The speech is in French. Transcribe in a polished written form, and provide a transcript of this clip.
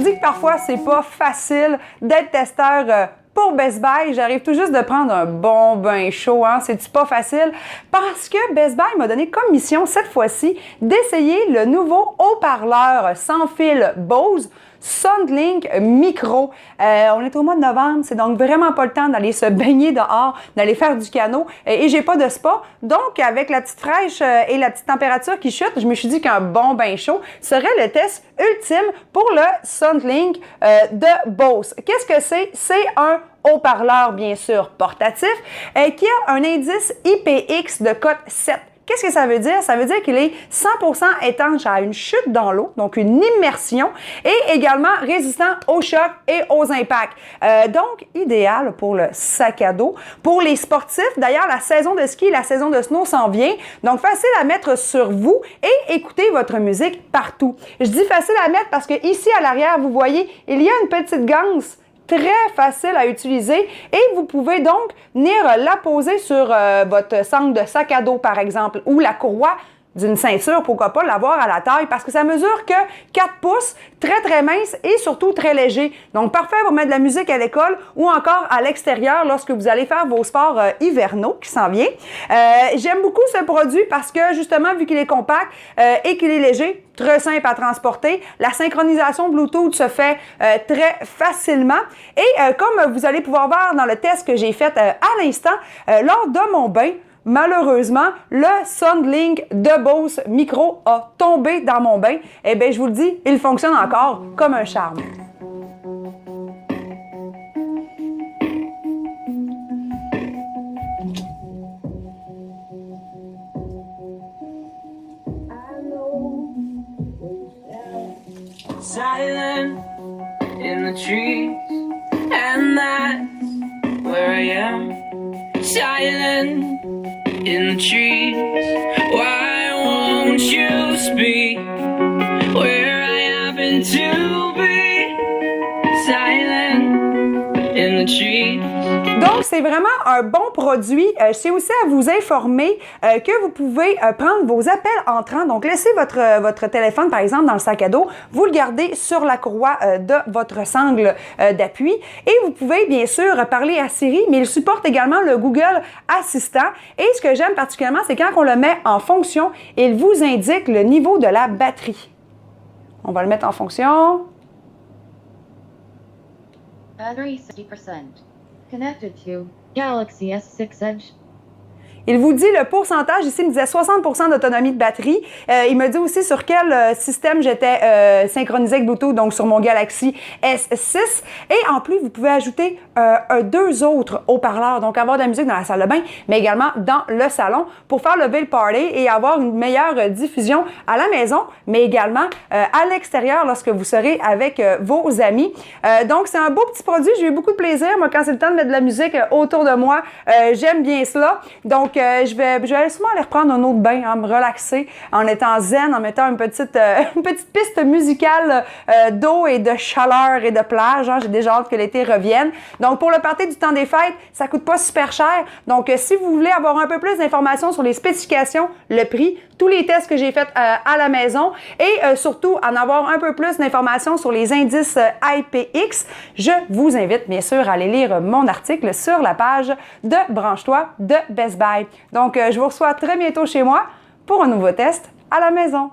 vous dis que parfois, c'est pas facile d'être testeur pour Best Buy. J'arrive tout juste de prendre un bon bain chaud, hein? C'est-tu pas facile? Parce que Best Buy m'a donné comme mission, cette fois-ci, d'essayer le nouveau haut-parleur sans fil Bose SoundLink Micro. On est au mois de novembre, c'est donc vraiment pas le temps d'aller se baigner dehors, d'aller faire du canot, et j'ai pas de spa. Donc, avec la petite fraîche et la petite température qui chute, je me suis dit qu'un bon bain chaud serait le test ultime pour le SoundLink de Bose. Qu'est-ce que c'est? C'est un haut-parleur, bien sûr, portatif, qui a un indice IPX de cote 7. Qu'est-ce que ça veut dire? Ça veut dire qu'il est 100% étanche à une chute dans l'eau, donc une immersion, et également résistant aux chocs et aux impacts. Donc, idéal pour le sac à dos. Pour les sportifs, d'ailleurs, la saison de ski et la saison de snow s'en vient, donc facile à mettre sur vous et écouter votre musique partout. Je dis facile à mettre parce que ici à l'arrière, vous voyez, il y a une petite ganse très facile à utiliser et vous pouvez donc venir la poser sur votre sangle de sac à dos, par exemple, ou la courroie d'une ceinture, pourquoi pas l'avoir à la taille, parce que ça mesure que 4 pouces, très mince et surtout très léger. Donc, parfait pour mettre de la musique à l'école ou encore à l'extérieur lorsque vous allez faire vos sports hivernaux qui s'en vient. J'aime beaucoup ce produit parce que, justement, vu qu'il est compact et qu'il est léger, très simple à transporter, la synchronisation Bluetooth se fait très facilement. Et comme vous allez pouvoir voir dans le test que j'ai fait à l'instant, lors de mon bain, malheureusement, le SoundLink de Bose Micro a tombé dans mon bain. Eh bien, je vous le dis, il fonctionne encore comme un charme. Silent in the trees, and that's where I am. Silent in the trees, why won't you speak where I happen to be? Silent in the trees. Donc, c'est vraiment un bon produit. Je tiens aussi à vous informer que vous pouvez prendre vos appels entrants. Donc, laissez votre téléphone, par exemple, dans le sac à dos. Vous le gardez sur la courroie de votre sangle d'appui. Et vous pouvez, bien sûr, parler à Siri, mais il supporte également le Google Assistant. Et ce que j'aime particulièrement, c'est quand on le met en fonction, il vous indique le niveau de la batterie. On va le mettre en fonction. Battery 60%. Connected to Galaxy S6 Edge. Il vous dit le pourcentage, ici, il me disait 60% d'autonomie de batterie. Il me dit aussi sur quel système j'étais synchronisé avec Bluetooth, donc sur mon Galaxy S6. Et en plus, vous pouvez ajouter 2 autres haut-parleurs, donc avoir de la musique dans la salle de bain, mais également dans le salon pour faire lever le party et avoir une meilleure diffusion à la maison, mais également à l'extérieur lorsque vous serez avec vos amis. Donc, c'est un beau petit produit. J'ai eu beaucoup de plaisir. Moi, quand c'est le temps de mettre de la musique autour de moi, j'aime bien cela. Donc, je vais souvent aller reprendre un autre bain, me relaxer en étant zen, en mettant une petite piste musicale d'eau et de chaleur et de plage. J'ai déjà hâte que l'été revienne. Donc, pour le party du temps des fêtes, ça coûte pas super cher. Donc, si vous voulez avoir un peu plus d'informations sur les spécifications, le prix, tous les tests que j'ai faits à la maison et surtout en avoir un peu plus d'informations sur les indices IPX, je vous invite bien sûr à aller lire mon article sur la page de Branche-toi de Best Buy. Donc, je vous reçois très bientôt chez moi pour un nouveau test à la maison.